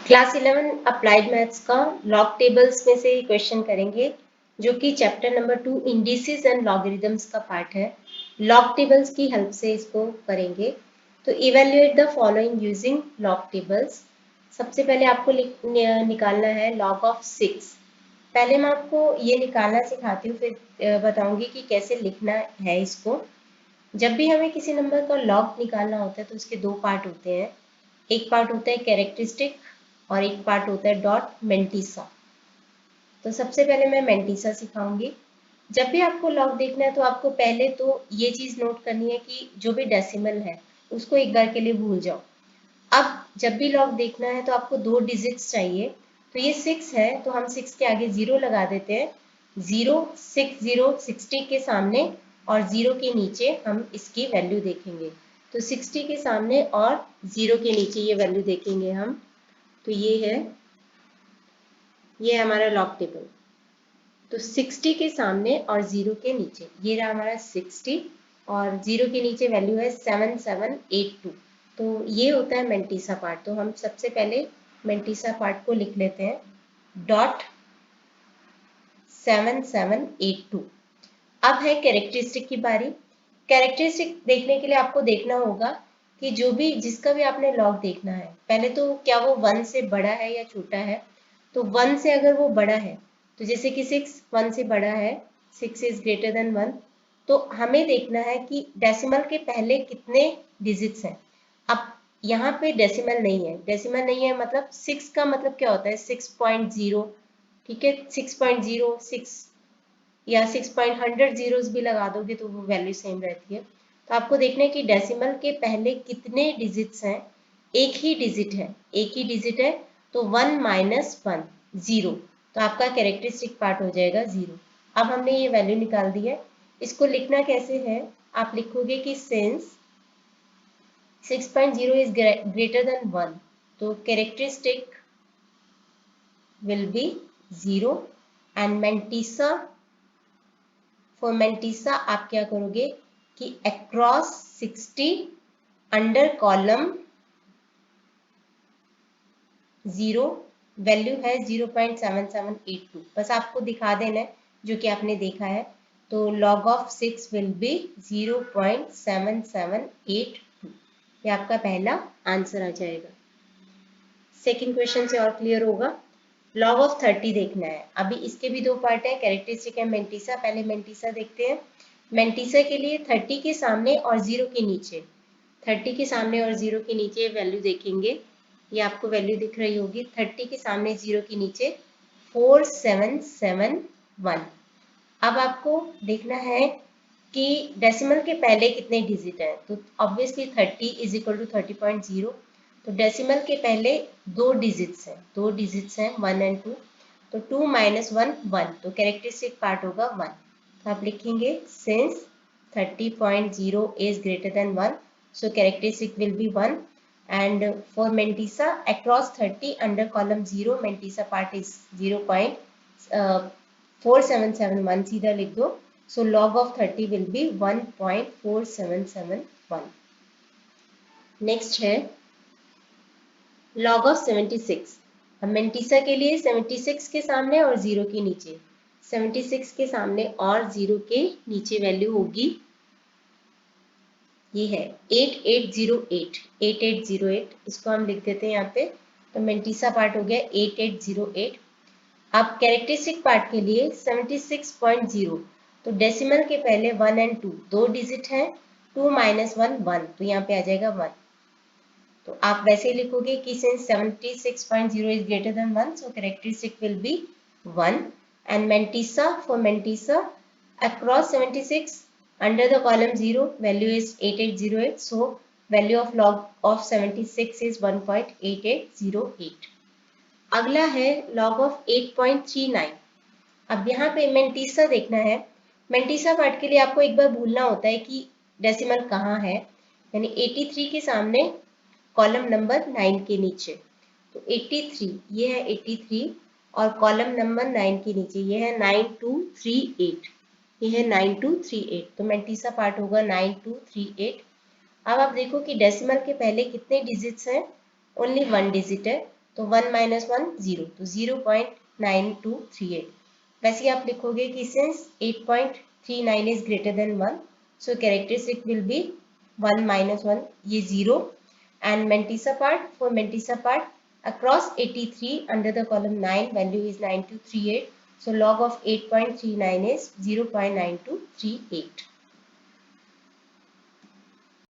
Class 11 applied maths का log tables में से क्वेश्चन करेंगे जो कि chapter number 2 indices and logarithms का पार्ट है। लॉग टेबल्स की हेल्प से इसको करेंगे। तो evaluate the following using log tables. सबसे पहले आपको निकालना है लॉग ऑफ 6। पहले मैं आपको ये निकालना सिखाती हूँ, फिर बताऊंगी कि कैसे लिखना है इसको। जब भी हमें किसी नंबर का लॉग निकालना होता है तो उसके दो पार्ट होते हैं। एक पार्ट होता है कैरेक्टरिस्टिक और एक पार्ट होता है डॉट मेंटिसा। तो सबसे पहले मैं मेंटिसा सिखाऊंगी। जब भी आपको लॉग देखना है तो आपको पहले तो ये चीज़ नोट करनी है कि जो भी डेसिमल है उसको एक बार के लिए भूल जाओ। अब जब भी लॉग देखना है तो आपको दो डिजिट्स चाहिए। तो ये 6 है तो हम 6 के आगे 0 लगा देते हैं। 0 6 0 60 के सामने और 0 के नीचे हम इसकी वैल्यू देखेंगे। तो 60 के सामने और 0 के नीचे ये वैल्यू देखेंगे हम। तो ये है हमारा लॉग टेबल। तो 60 के सामने और 0 के नीचे ये रहा हमारा 60 और 0 के नीचे वैल्यू है 7782। तो ये होता है मेंटिसा पार्ट। तो हम सबसे पहले मेंटिसा पार्ट को लिख लेते हैं डॉट 7782। अब है कैरेक्टरिस्टिक की बारी। कैरेक्टरिस्टिक देखने के लिए आपको देखना होगा कि जो भी जिसका भी आपने लॉग देखना है, पहले तो क्या वो 1 से बड़ा है या छोटा है। तो 1 से अगर वो बड़ा है, तो जैसे कि 6 1 से बड़ा है, 6 इज ग्रेटर देन 1, तो हमें देखना है कि डेसिमल के पहले कितने डिजिट्स हैं। अब यहाँ पे डेसिमल नहीं है, डेसिमल नहीं है मतलब 6 का मतलब क्या होता है 6.0। ठीक है, 6.06 या 6.100 जीरोस भी लगा दोगे तो वो वैल्यू सेम रहती है। तो आपको देखना है कि डेसिमल के पहले कितने डिजिट्स हैं। एक ही डिजिट है, एक ही डिजिट है। तो 1 माइनस 1 0। तो आपका कैरेक्टरिस्टिक पार्ट हो जाएगा 0। अब हमने ये वैल्यू निकाल दी है। इसको लिखना कैसे है, आप लिखोगे कि सिंस 6.0 इज ग्रेटर देन 1, तो characteristic will be 0 and mantissa, for mantissa आप क्या करोगे कि अक्रॉस 60 अंडर कॉलम 0 वैल्यू है 0.7782। बस आपको दिखा देना है जो कि आपने देखा है। तो लॉग ऑफ 6 विल बी 0.7782। ये आपका पहला आंसर आ जाएगा। सेकेंड क्वेश्चन से और क्लियर होगा। लॉग ऑफ 30 देखना है। अभी इसके भी दो पार्ट है, कैरेक्टरिस्टिक एंड मेंटिसा। पहले मेंटिसा देखते हैं। मेंटिसा के लिए 30 के सामने और 0 के नीचे, 30 के सामने और 0 के नीचे वैल्यू देखेंगे। ये आपको वैल्यू दिख रही होगी 30 के सामने 0 के नीचे 4771। अब आपको देखना है कि डेसिमल के पहले कितने डिजिट हैं। तो ऑब्वियसली 30 इज इक्वल टू 30.0। तो डेसिमल के पहले दो डिजिट्स हैं, 1 एंड 2। तो 2 माइनस 1 1, तो कैरेक्टरिस्टिक पार्ट होगा 1। तो आप लिखेंगे since 30.0 is greater than 1, so characteristic will be 1. And for Mentisa across 30 under column 0, Mentisa part is 0.4771, सीधा लिख दो। So log of 30 will be 1.4771. Next है log of 76। अब मेंटिसा के लिए 76 के सामने और 0 के नीचे, 76 के सामने और 0 के नीचे वैल्यू होगी, ये है 8808। 8808 इसको हम लिख देते हैं यहाँ पे। तो मेंटिसा पार्ट हो गया 8808। अब कैरेक्टरिस्टिक पार्ट के लिए 76.0। तो डेसिमल के पहले 1 एंड 2 दो डिजिट हैं, 2 माइनस 1 1, तो यहाँ पे आ जाएगा 1। तो आप वैसे ही लिखोगे कि since 76.0 is greater than 1, so characteristic will be 1। And mantissa, for mantissa across 76 under the column 0 value is 8808, so value of log of 76 is 1.8808। अगला है log of 8.39। अब यहाँ पे मेंटिसा देखना है। मेंटिसा पार्ट के लिए आपको एक बार भूलना होता है कि डेसिमल कहाँ है, यानी 83 के सामने कॉलम नंबर 9 के नीचे। तो 83 ये है 83 और कॉलम नंबर 9 के नीचे ये है 9238। ये है 9238, तो मेंटिसा पार्ट होगा 9238। अब आप देखो कि डेसिमल के पहले कितने डिजिट्स हैं, ओनली 1 डिजिट है। तो 1 माइनस 1 0, तो 0.9238। वैसे ही आप लिखोगे कि since 8.39 is greater than 1, so characteristic will be 1 minus 1, ये 0। And Mantissa part, for Mantissa part across 83 under the column 9 value is 9238, so log of 8.39 is 0.9238।